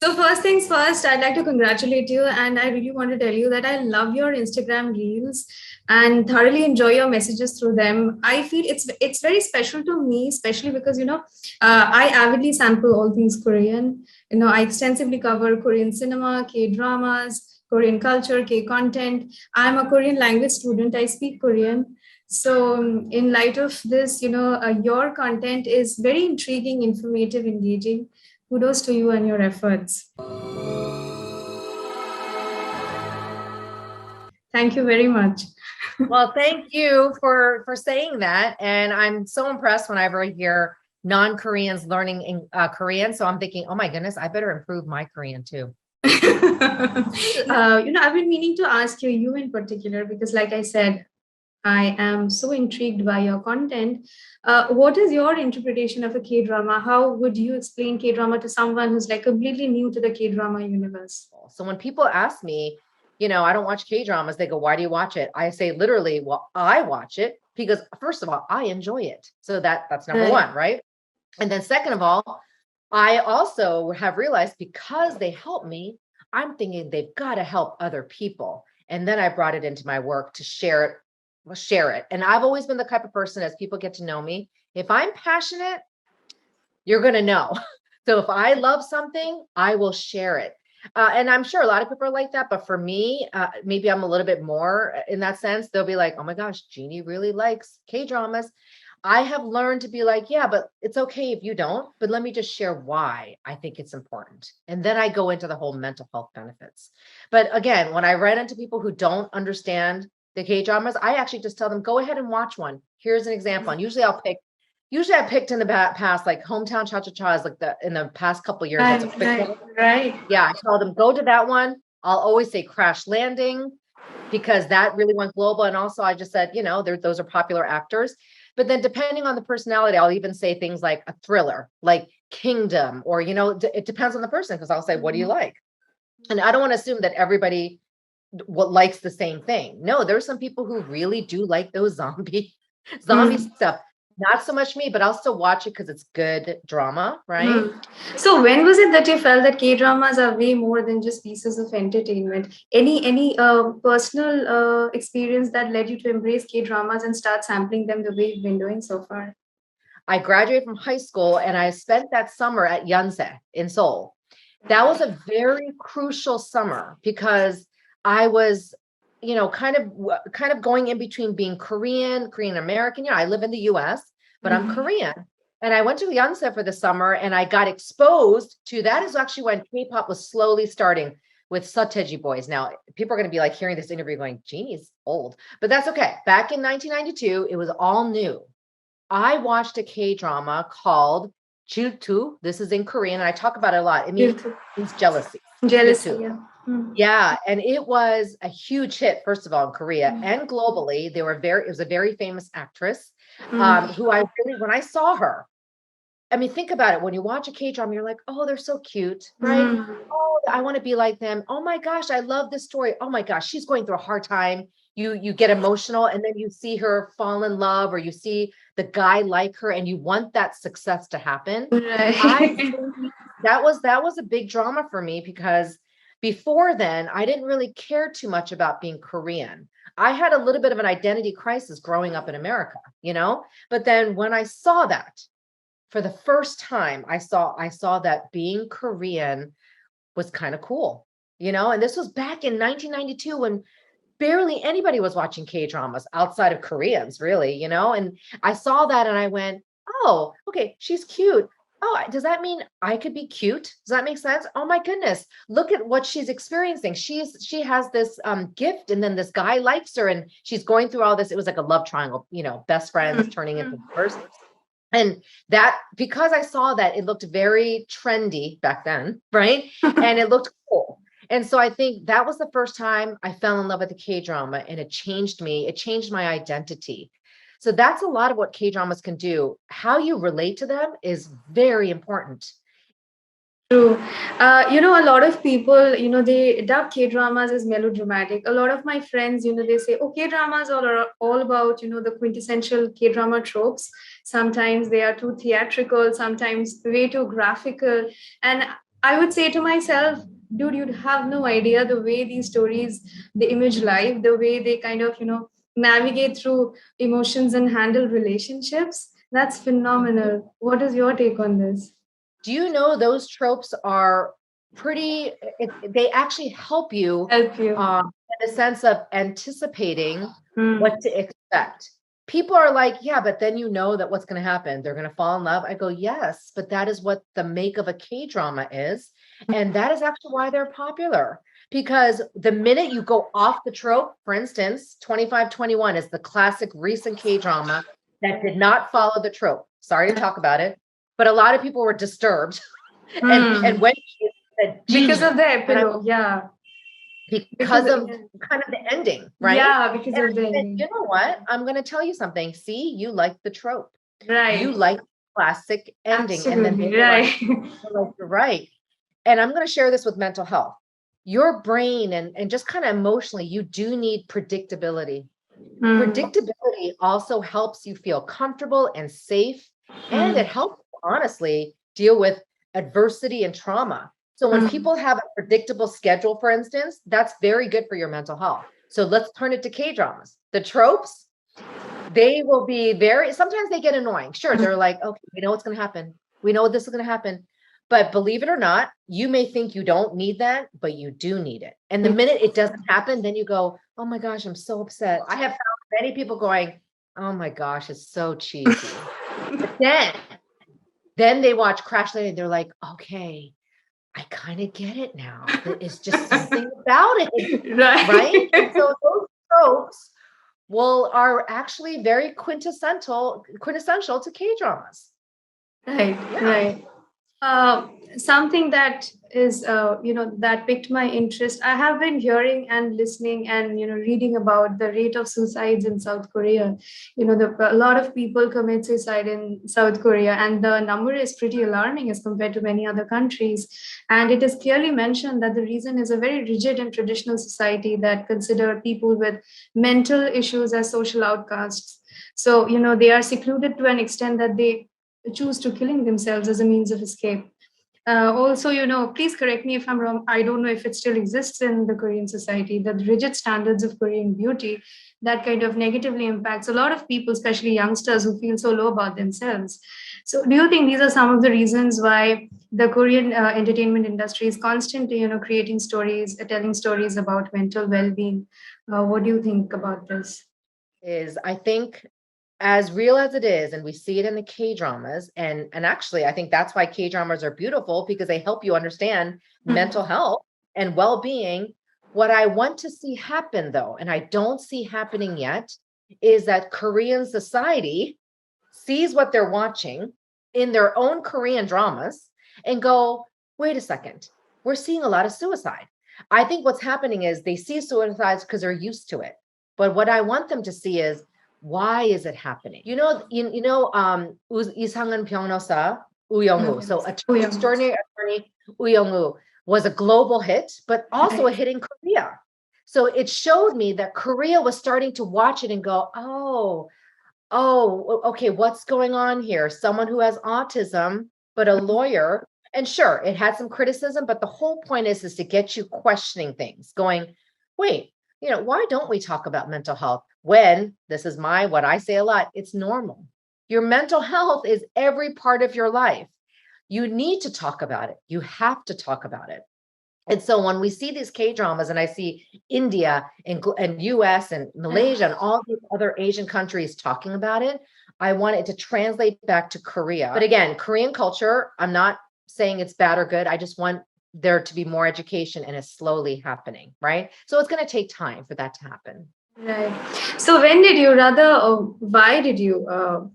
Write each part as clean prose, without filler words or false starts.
So first things first, I'd like to congratulate you, and I really want to tell you that I love your Instagram reels and thoroughly enjoy your messages through them. I feel it's very special to me, especially because I avidly sample all things Korean. I extensively cover Korean cinema, K dramas, Korean culture, K content. I'm a Korean language student. I speak Korean. So, in light of this, your content is very intriguing, informative, engaging. Kudos to you and your efforts. Thank you very much. Well, thank you for saying that. And I'm so impressed whenever I hear non-Koreans learning in Korean. So I'm thinking, oh my goodness, I better improve my Korean too. I've been meaning to ask you in particular, because, like I said, I am so intrigued by your content. What is your interpretation of a K drama? How would you explain K drama to someone who's like completely new to the K drama universe? So when people ask me, I don't watch K dramas, they go, why do you watch it? I say literally, well, I watch it because first of all, I enjoy it. So that's number one, right? And then second of all, I also have realized because they help me, I'm thinking they've got to help other people. And then I brought it into my work to share it. And I've always been the type of person, as people get to know me, if I'm passionate, you're going to know. So if I love something, I will share it. And I'm sure a lot of people are like that. But for me, maybe I'm a little bit more in that sense. They'll be like, oh my gosh, Jeanie really likes K dramas. I have learned to be like, yeah, but it's okay if you don't, but let me just share why I think it's important. And then I go into the whole mental health benefits. But again, when I run into people who don't understand the K dramas, I actually just tell them, go ahead and watch one. Here's an example. And usually I picked in the past, like Hometown Cha-Cha-Cha is like in the past couple of years. That's a quick one. Right. Yeah, I told them, go to that one. I'll always say Crash Landing because that really went global. And also I just said, those are popular actors. But then depending on the personality, I'll even say things like a thriller, like Kingdom, or, it depends on the person, because I'll say, what do you like? And I don't want to assume that everybody likes the same thing. No, there's some people who really do like those zombie stuff. Not so much me, but I'll still watch it because it's good drama, right? So when was it that you felt that K dramas are way more than just pieces of entertainment? Any personal experience that led you to embrace K dramas and start sampling them the way you've been doing so far? I graduated from high school and I spent that summer at Yonsei in Seoul. That was a very crucial summer because I was, kind of going in between being Korean American. I live in the US, but I'm Korean. And I went to Yonsei for the summer and I got exposed to that. Is actually when K-pop was slowly starting with Sateji boys. Now, people are going to be like hearing this interview going, Jeannie's old, but that's okay. Back in 1992, it was all new. I watched a K-drama called Chiltu. This is in Korean, and I talk about it a lot. It means jealousy. Jealousy, yeah. Yeah, and it was a huge hit, first of all, in Korea and globally. It was a very famous actress who when I saw her, I mean, think about it. When you watch a K-drama, you're like, oh, they're so cute, right? Oh, I want to be like them. Oh my gosh, I love this story. Oh my gosh, she's going through a hard time. You get emotional, and then you see her fall in love, or you see the guy like her, and you want that success to happen. Right. That was a big drama for me because before then, I didn't really care too much about being Korean. I had a little bit of an identity crisis growing up in America, but then when I saw that for the first time, I saw that being Korean was kind of cool, and this was back in 1992 when barely anybody was watching K-dramas outside of Koreans, really, and I saw that and I went, oh, okay, she's cute. Oh, does that mean I could be cute? Does that make sense? Oh my goodness, look at what she's experiencing. She has this gift, and then this guy likes her, and she's going through all this. It was like a love triangle, best friends turning into first. And that, because I saw that, it looked very trendy back then, right? And it looked cool. And so I think that was the first time I fell in love with the K-drama, and it changed me. It changed my identity. So that's a lot of what K-dramas can do. How you relate to them is very important. True. A lot of people, they dub K dramas as melodramatic. A lot of my friends, they say, oh, K dramas are all about, the quintessential K drama tropes. Sometimes they are too theatrical, sometimes way too graphical. And I would say to myself, dude, you'd have no idea the way these stories, they image life, the way they kind of, navigate through emotions and handle relationships. That's phenomenal. What is your take on this? Do you know those tropes are pretty, they actually help you Help you. in a sense of anticipating what Hmm. to expect. People are like, yeah, but then you know that what's going to happen. They're going to fall in love. I go, yes, but that is what the make of a K drama is. And that is actually why they're popular. Because the minute you go off the trope, for instance, 2521 is the classic recent K drama that did not follow the trope. Sorry to talk about it, but a lot of people were disturbed. And Hmm. when she said Because of Jeanie, the and I epilogue, yeah. Because because of kind of the ending, right? yeah, because And of the I said, you ending. know what? I'm going to tell you something. See, you like the trope. You Right. like the classic ending. And then they Absolutely were like, right. you're right. And I'm going to share this with mental health. Your brain and just kind of emotionally, you do need predictability. Hmm. Predictability also helps you feel comfortable and safe, and Hmm. it helps honestly deal with adversity and trauma. So when Hmm. people have a predictable schedule, for instance, that's very good for your mental health. So let's turn it to K dramas. The tropes, they will be very, sometimes they get annoying. Sure, they're like, okay, we know what's going to happen. We know this is going to happen. But believe it or not, you may think you don't need that, but you do need it. And the minute it doesn't happen, then you go, oh my gosh, I'm so upset. I have found many people going, oh my gosh, it's so cheesy. But then they watch Crash Landing, they're like, okay, I kind of get it now. It's just something about it, right? And Right. so those tropes will are actually very quintessential to K dramas. Right, Yeah. right. Something that is, that piqued my interest. I have been hearing and listening and, reading about the rate of suicides in South Korea. A lot of people commit suicide in South Korea, and the number is pretty alarming as compared to many other countries. And it is clearly mentioned that the reason is a very rigid and traditional society that consider people with mental issues as social outcasts. So, they are secluded to an extent that they choose to killing themselves as a means of escape. Also, please correct me if I'm wrong. I don't know if it still exists in the Korean society, the rigid standards of Korean beauty that kind of negatively impacts a lot of people, especially youngsters who feel so low about themselves. So, do you think these are some of the reasons why the Korean entertainment industry is constantly, creating stories, telling stories about mental well-being? What do you think about this? Is I think as real as it is, and we see it in the K dramas, and actually, I think that's why K dramas are beautiful because they help you understand mental Hmm. health and well being. What I want to see happen, though, and I don't see happening yet, is that Korean society sees what they're watching in their own Korean dramas and go, wait a second, we're seeing a lot of suicide. I think what's happening is they see suicides because they're used to it. But what I want them to see is why is it happening? 이상은 변호사 우영우. So Oh, yeah. extraordinary attorney 우영우 was a global hit, but also a Right. hit in Korea. So it showed me that Korea was starting to watch it and go, oh, okay, what's going on here? Someone who has autism, but a lawyer. And sure, it had some criticism, but the whole point is to get you questioning things, going, wait, why don't we talk about mental health when this is what I say a lot, it's normal. Your mental health is every part of your life. You need to talk about it. You have to talk about it. And so when we see these K dramas, and I see India and US and Malaysia and all these other Asian countries talking about it, I want it to translate back to Korea. But again, Korean culture, I'm not saying it's bad or good. I just want there to be more education, and it's slowly happening, right? So it's going to take time for that to happen. Right. So, why did you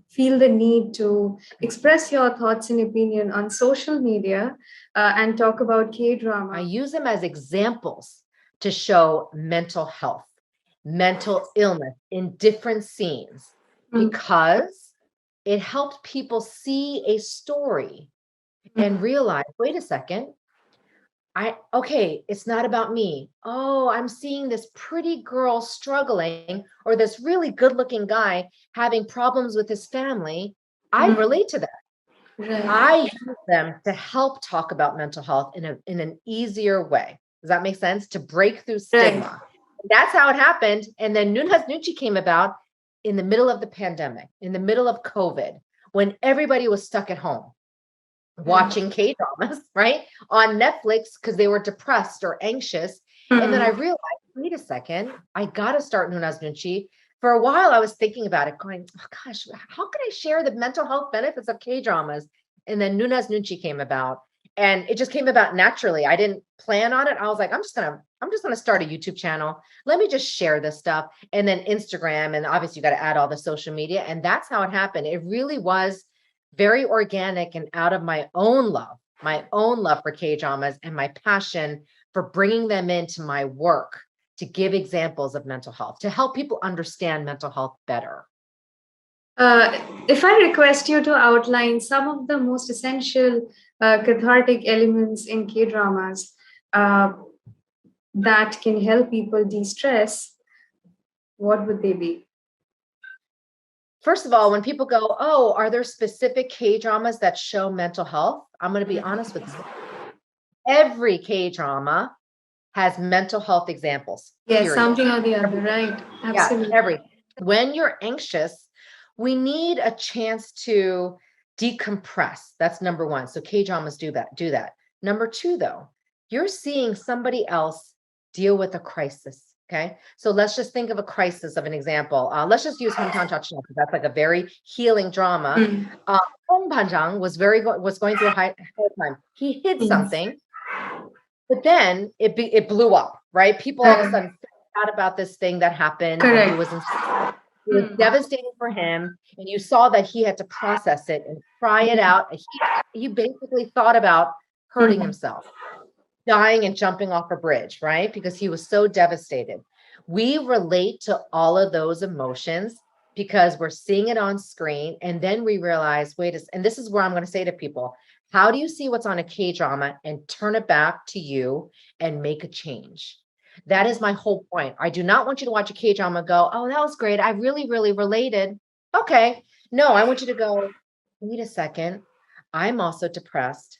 feel the need to express your thoughts and opinion on social media and talk about K I drama? use them as examples to show mental health, mental illness in different scenes because it helped people see a story and realize, wait a second, okay, it's not about me. Oh, I'm seeing this pretty girl struggling or this really good looking guy having problems with his family. I relate to that. Right. I use them to help talk about mental health in an easier way. Does that make sense? To break through Right. stigma. That's how it happened. And then Nunhas Nuchi came about in the middle of the pandemic, in the middle of COVID, when everybody was stuck at home Right. watching K dramas, right? On Netflix because they were depressed or anxious. And then I Hmm. realized, wait a second, I got to start Nunas Nunchi. For a while, I was thinking about it, going, oh gosh, how can I share the mental health benefits of K dramas? And then Nunas Nunchi came about, and it just came about naturally. I didn't plan on it. I was like, I'm just gonna start a YouTube channel. Let me just share this stuff, and then Instagram, and obviously you got to add all the social media, and that's how it happened. It really was very organic and out of my own love for K dramas and my passion for bringing them into my work to give examples of mental health, to help people understand mental health better. If I request you to outline some of the most essential cathartic elements in K dramas uh, that can help people de stress, what would they be? First of all, when people go, oh, are there specific K dramas that show mental health? I'm going to be honest with you. Every K drama has mental health examples, Yes, period. something or the other, right? Yeah, Absolutely. every. When you're anxious, we need a chance to decompress. That's number one. So K dramas do that. Number two, though, you're seeing somebody else deal with a crisis. Okay. So let's just think of a crisis of an example. Let's just use Hometown Cha-Cha because that's like a very healing drama. Mm. Hong Banjang was going through a hard time. He hid Yes. something, but then it blew up, right? People all of a Uh, sudden found out about this thing that happened when he correct. was in school. It was Mm. devastating for him, and you saw that he had to process it and cry it out. He basically thought about hurting Mm. himself, dying and jumping off a bridge, right? Because he was so devastated. We relate to all of those emotions because we're seeing it on screen. And then we realize, and this is where I'm going to say to people, how do you see what's on a K drama and turn it back to you and make a change? That is my whole point. I do not want you to watch a K drama, go, oh, that was great. I really, really related. Okay. No, I want you to go, wait a second. I'm also depressed.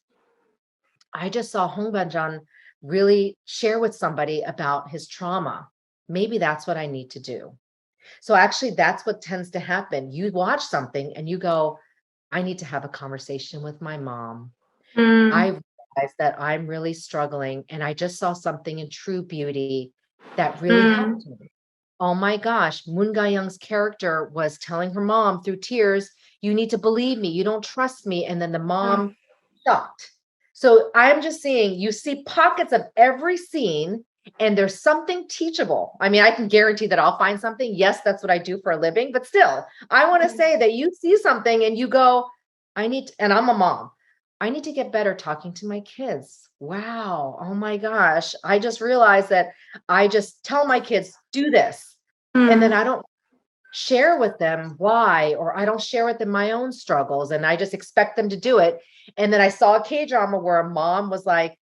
I just saw Hong Banjan really share with somebody about his trauma. Maybe that's what I need to do. So actually, that's what tends to happen. You watch something and you go, I need to have a conversation with my mom. I Mm. realized that I'm really struggling, and I just saw something in True Beauty that really Mm. helped me. Oh my gosh, Moon Ga Young's character was telling her mom through tears, you need to believe me, you don't trust me. And then the Uh, mom shocked. So I'm just saying, you see pockets of every scene, and there's something teachable. I mean, I can guarantee that I'll find something. Yes, that's what I do for a living, but still, I want to say that you see something and you go, and I'm a mom. I need to get better talking to my kids. Wow. Oh my gosh. I just realized that I just tell my kids, do this. And then mm. I don't share with them why, or I don't share with them my own struggles. And I just expect them to do it. And then I saw a K drama where a mom was like,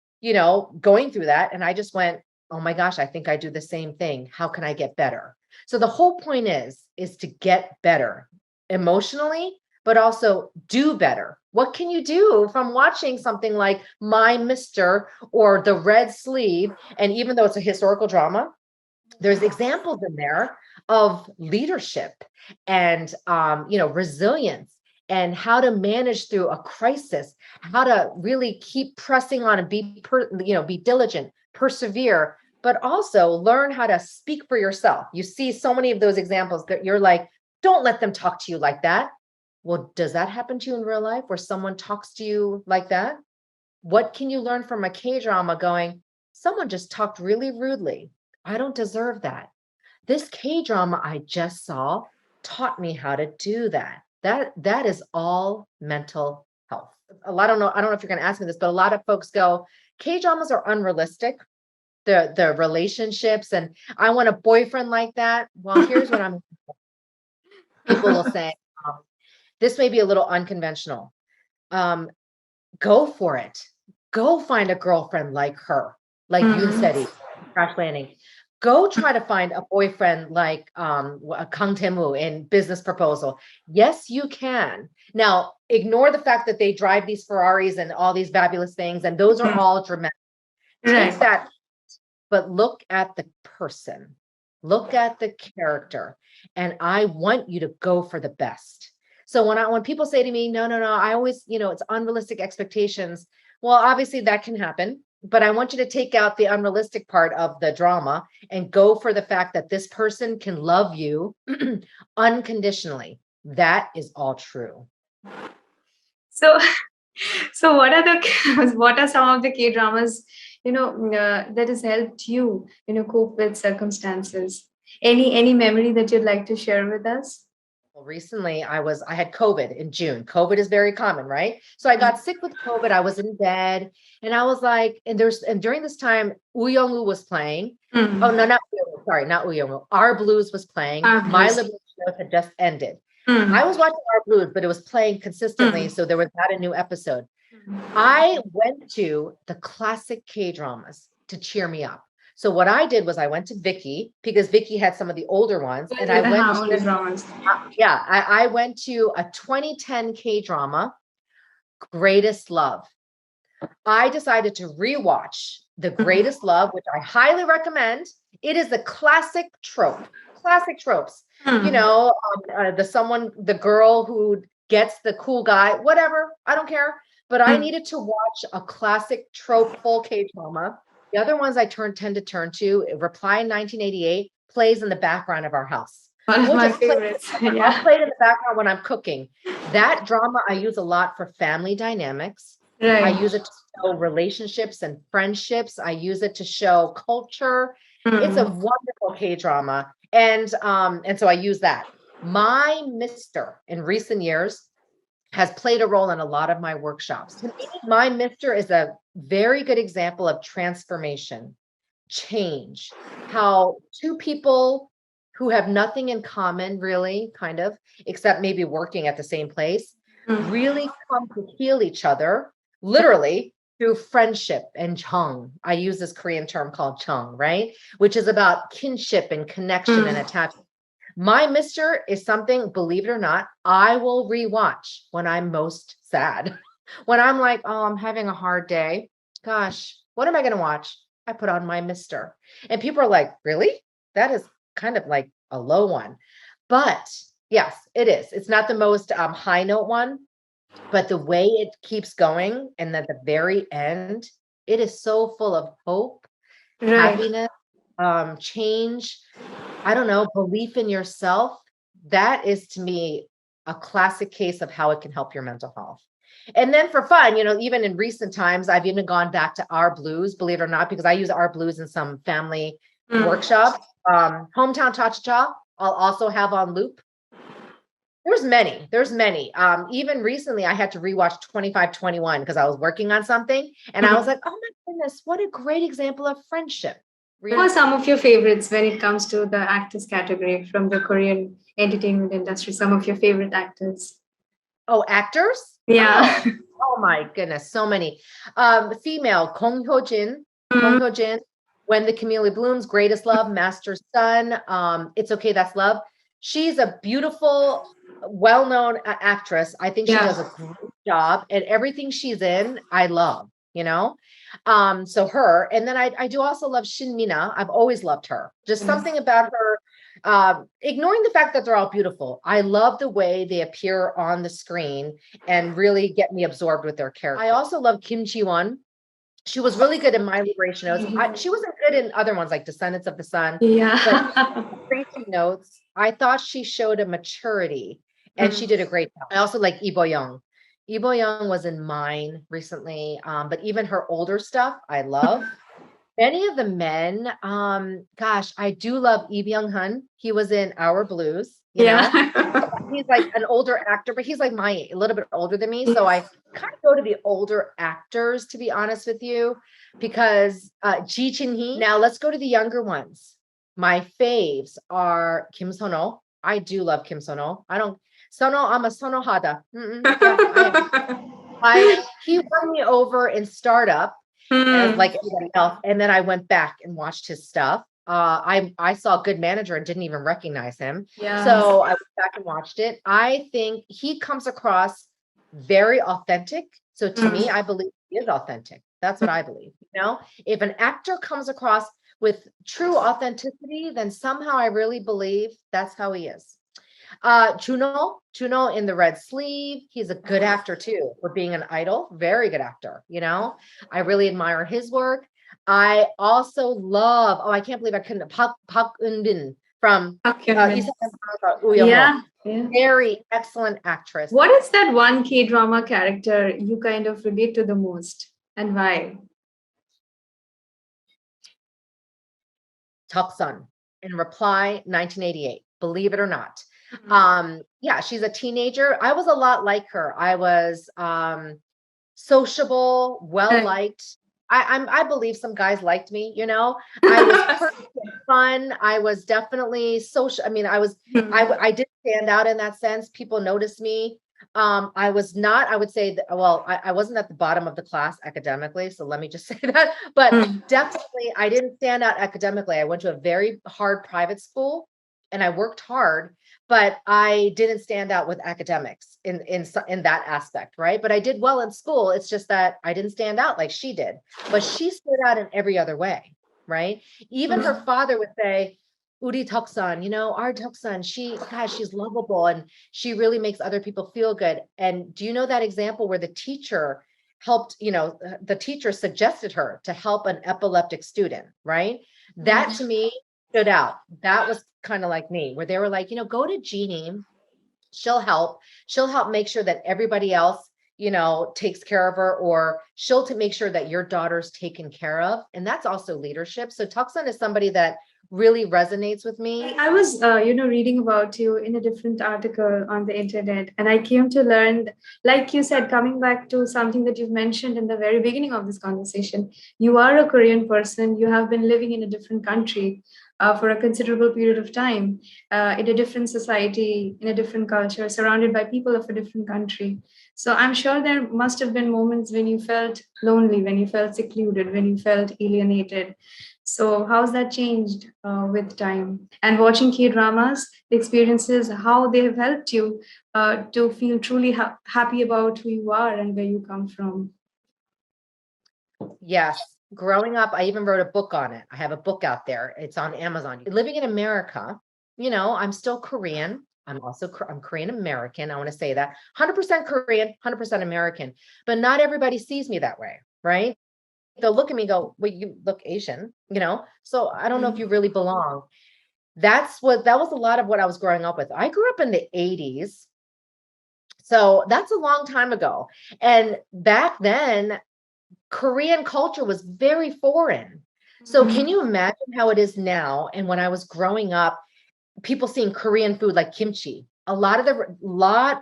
going through that. And I just went, oh my gosh, I think I do the same thing. How can I get better? So the whole point is to get better emotionally, but also do better. What can you do from watching something like My Mister or The Red Sleeve? And even though it's a historical drama, there's examples in there of leadership and resilience and how to manage through a crisis, how to really keep pressing on and be diligent, persevere, but also learn how to speak for yourself. You see so many of those examples that you're like, don't let them talk to you like that. Well, does that happen to you in real life where someone talks to you like that? What can you learn from a K drama going, someone just talked really rudely? I don't deserve that. This K drama I just saw taught me how to do that. That is all mental health. I don't know if you're going to ask me this, but a lot of folks go, K dramas are unrealistic. The relationships, and I want a boyfriend like that. Well, here's what people will say. um, this may be a little unconventional. Um, Go for it. Go find a girlfriend like her, like Yoon Mm. Seti, Crash Landing. Go try to find a boyfriend like Kang Tae-woo in Business Proposal. Yes, you can. Now, ignore the fact that they drive these Ferraris and all these fabulous things, and those are all dramatic. Take Right. that, but look at the person, look at the character, and I want you to go for the best. So when people say to me, no, no, no, I always, it's unrealistic expectations. Well, obviously that can happen, but I want you to take out the unrealistic part of the drama and go for the fact that this person can love you unconditionally. That is all true. So, so what are the what are some of the K dramas that has helped you cope with circumstances? Any memory that you'd like to share with us? Well, recently I had COVID in June. COVID is very common, right? So I got sick with COVID. I was in bed and I was like, and during this time, Woo Young-woo was playing. Oh, no, not Woo Young-woo. Sorry, not Woo Young-woo. Our Blues was playing. My Liberal Show had just ended. I was watching Our Blues, but it was playing consistently. So there was not a new episode. I went to the classic K dramas to cheer me up. So what I did was I went to Vicky because Vicky had some of the older ones, and I went I went to a 2010 K drama, Greatest Love. I decided to rewatch The Greatest Love, which I highly recommend. It is the classic tropes. The girl who gets the cool guy, whatever, I don't care. But I needed to watch a classic trope-full K-drama. The other ones I tend to turn to, Reply in 1988, plays in the background of our house. One of my favorites. I'll play it in the background when I'm cooking. That drama I use a lot for family dynamics. Right. I use it to show relationships and friendships. I use it to show culture. It's a wonderful K-drama. And so I use that. My Mister in recent years has played a role in a lot of my workshops. My Mister is a very good example of transformation, change, how two people who have nothing in common, really, kind of, except maybe working at the same place, really come to heal each other, literally, through friendship and Chang. I use this Korean term called Chang, right? Which is about kinship and connection and attachment. My Mister is something, believe it or not, I will rewatch when I'm most sad. When I'm like, oh, I'm having a hard day. Gosh, what am I going to watch? I put on My Mister. And people are like, really? That is kind of like a low one. But yes, it is. It's not the most high note one, but the way it keeps going and at the very end, it is so full of hope, happiness, change. I don't know, belief in yourself. That is to me a classic case of how it can help your mental health. And then for fun, even in recent times, I've even gone back to Our Blues, believe it or not, because I use Our Blues in some family workshops. Hometown Cha-Cha-Cha, I'll also have on loop. There's many. Even recently, I had to rewatch 2521 because I was working on something. And I was like, oh my goodness, what a great example of friendship. Who are some of your favorites when it comes to the actors category from the Korean entertainment industry? Some of your favorite actors? Oh, actors? Yeah. Oh my goodness, so many. Female, Kong Hyo-jin, When the Camellia Blooms, Greatest Love, Master's Son, It's Okay, That's Love. She's a beautiful, well-known actress. I think she does a great job, and everything she's in, I love, So her, and then I do also love Shin Mina. I've always loved her. Just something about her, ignoring the fact that they're all beautiful. I love the way they appear on the screen and really get me absorbed with their character. I also love Kim Ji-won. She was really good in My Liberation Notes. She wasn't good in other ones like Descendants of the Sun. Yeah. But Crazy Notes, I thought she showed a maturity and she did a great job. I also like Lee Bo-young. Lee Bo-young was in Mine recently, but even her older stuff, I love. Many of the men, gosh, I do love Lee Byung-hun. He was in Our Blues. You know? He's like an older actor, but he's like a little bit older than me. So I kind of go to the older actors, to be honest with you, because Ji Chin-hee. Now let's go to the younger ones. My faves are Kim Sono. I do love Kim Sono. I'm a Sono Hada. He won me over in Startup as like everybody else. And then I went back and watched his stuff. I saw Good Manager and didn't even recognize him. Yeah. So I went back and watched it. I think he comes across very authentic. So to me, I believe he is authentic. That's what I believe. You know, if an actor comes across with true authenticity, then somehow I really believe that's how he is. Chuno in the red sleeve. He's a good actor too, for being an idol. Very good actor. You know, I really admire his work. I also love, oh, I can't believe I couldn't, Park Eun-bin from Okay. Isa Uyomo. Yeah. Yeah. Very excellent actress. What is that one K-drama character you kind of relate to the most, and why? Toksun in Reply 1988, believe it or not. Yeah, she's a teenager. I was a lot like her. I was sociable, well liked. I believe some guys liked me, you know. I was quirky and fun. I was definitely social. I mean, I did stand out in that sense. People noticed me. I was not, I would say that, well, I wasn't at the bottom of the class academically. So let me just say that, but definitely I didn't stand out academically. I went to a very hard private school and I worked hard, but I didn't stand out with academics in that aspect, right? But I did well in school. It's just that I didn't stand out like she did, but she stood out in every other way, right? Even her father would say, Uri Toksan, you know, our Toksan, she's lovable and she really makes other people feel good. And do you know that example where the teacher helped, you know, the teacher suggested her to help an epileptic student, right? That to me stood out. That was kind of like me, where they were like, you know, go to Jeanie. She'll help. She'll help make sure that everybody else, you know, takes care of her, or she'll to make sure that your daughter's taken care of. And that's also leadership. So Tucson is somebody that really resonates with me. I was, reading about you in a different article on the internet, and I came to learn, like you said, coming back to something that you've mentioned in the very beginning of this conversation, you are a Korean person. You have been living in a different country for a considerable period of time, in a different society, in a different culture, surrounded by people of a different country. So I'm sure there must have been moments when you felt lonely, when you felt secluded, when you felt alienated. So how's that changed with time? And watching K-dramas, the experiences, how they have helped you to feel truly happy about who you are and where you come from. Yes. Growing up, I even wrote a book on it. I have a book out there. It's on Amazon. Living in America, you know, I'm still Korean. I'm Korean American. I want to say that 100% Korean, 100% American, but not everybody sees me that way, right? They'll look at me and go, well, you look Asian, you know? So I don't know if you really belong. That was a lot of what I was growing up with. I grew up in the 80s. So that's a long time ago. And back then, Korean culture was very foreign. So can you imagine how it is now? And when I was growing up, people seeing Korean food like kimchi, a lot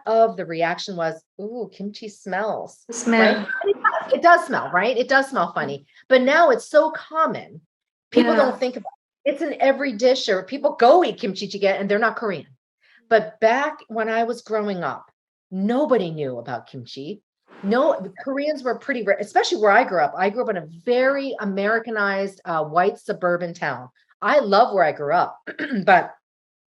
of the reaction was, ooh, kimchi smells, Smell. right? It does smell, right? It does smell funny. But now it's so common. People don't think about it. It's in every dish, or people go eat kimchi jjigae and they're not Korean. But back when I was growing up, nobody knew about kimchi. No, the Koreans were pretty rare, especially where I grew up. I grew up in a very Americanized white suburban town. I love where I grew up, but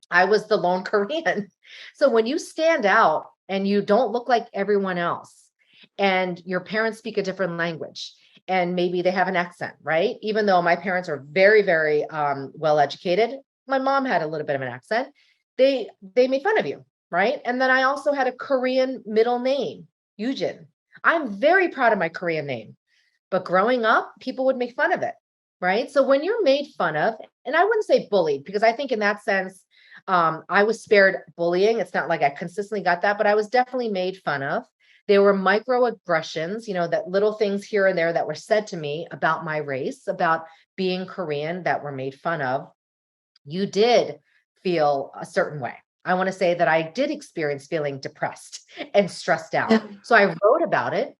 I was the lone Korean. So when you stand out and you don't look like everyone else, and your parents speak a different language, and maybe they have an accent, right? Even though my parents are very, very well educated, my mom had a little bit of an accent. They made fun of you, right? And then I also had a Korean middle name, Yujin. I'm very proud of my Korean name, but growing up, people would make fun of it, right? So when you're made fun of, and I wouldn't say bullied, because I think in that sense, I was spared bullying. It's not like I consistently got that, but I was definitely made fun of. There were microaggressions, you know, that little things here and there that were said to me about my race, about being Korean, that were made fun of. You did feel a certain way. I want to say that I did experience feeling depressed and stressed out. Yeah. So I wrote about it,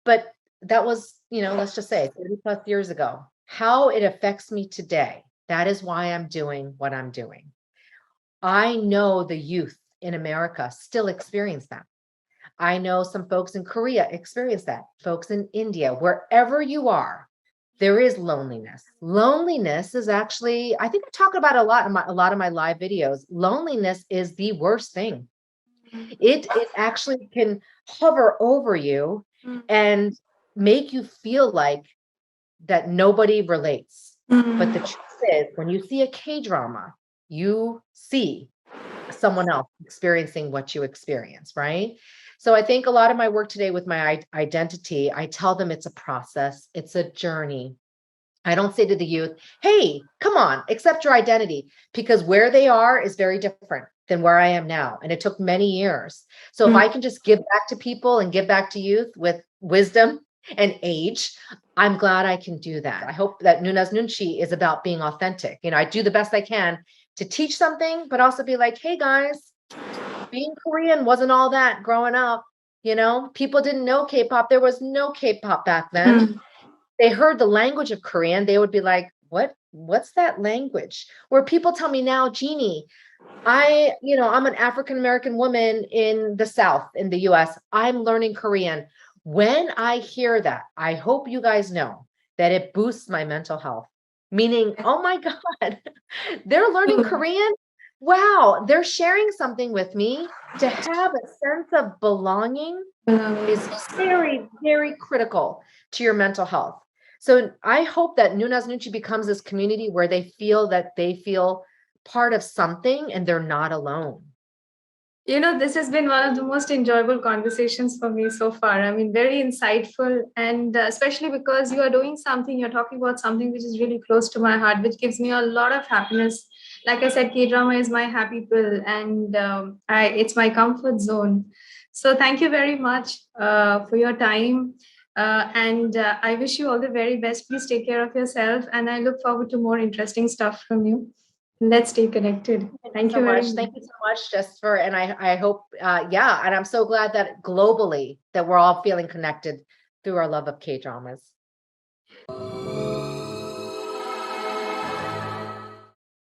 but that was, you know, let's just say 30 plus years ago. How it affects me today, that is why I'm doing what I'm doing. I know the youth in America still experience that. I know some folks in Korea experience that, folks in India, wherever you are, There is loneliness. Loneliness is actually, I think I talk about it a lot of my live videos. Loneliness is the worst thing. It actually can hover over you and make you feel like that nobody relates. But the truth is, when you see a K-drama, you see someone else experiencing what you experience, right? So I think a lot of my work today with my identity, I tell them it's a process, it's a journey. I don't say to the youth, hey, come on, accept your identity, because where they are is very different than where I am now. And it took many years. So if I can just give back to people and give back to youth with wisdom and age, I'm glad I can do that. I hope that Nuna's Nunchi is about being authentic. You know, I do the best I can to teach something, but also be like, hey guys, being Korean wasn't all that growing up. You know, people didn't know K-pop. There was no K-pop back then. They heard the language of Korean, they would be like, what's that language? Where people tell me now, Jeanie, I'm an African American woman in the South, in the US. I'm learning Korean. When I hear that, I hope you guys know that it boosts my mental health. Meaning, oh my God, they're learning Korean. Wow, they're sharing something with me. To have a sense of belonging is very, very critical to your mental health. So I hope that Nuna's Nuchi becomes this community where they feel part of something and they're not alone. You know, this has been one of the most enjoyable conversations for me so far. I mean, very insightful, and especially because you are doing something, you're talking about something which is really close to my heart, which gives me a lot of happiness. Like I said, K-drama is my happy pill, and it's my comfort zone. So thank you very much for your time. And I wish you all the very best. Please take care of yourself. And I look forward to more interesting stuff from you. Let's stay connected. Thank you Thank so you very much. much. Thank you so much, just for, and I hope, yeah, and I'm so glad that globally that we're all feeling connected through our love of K-dramas.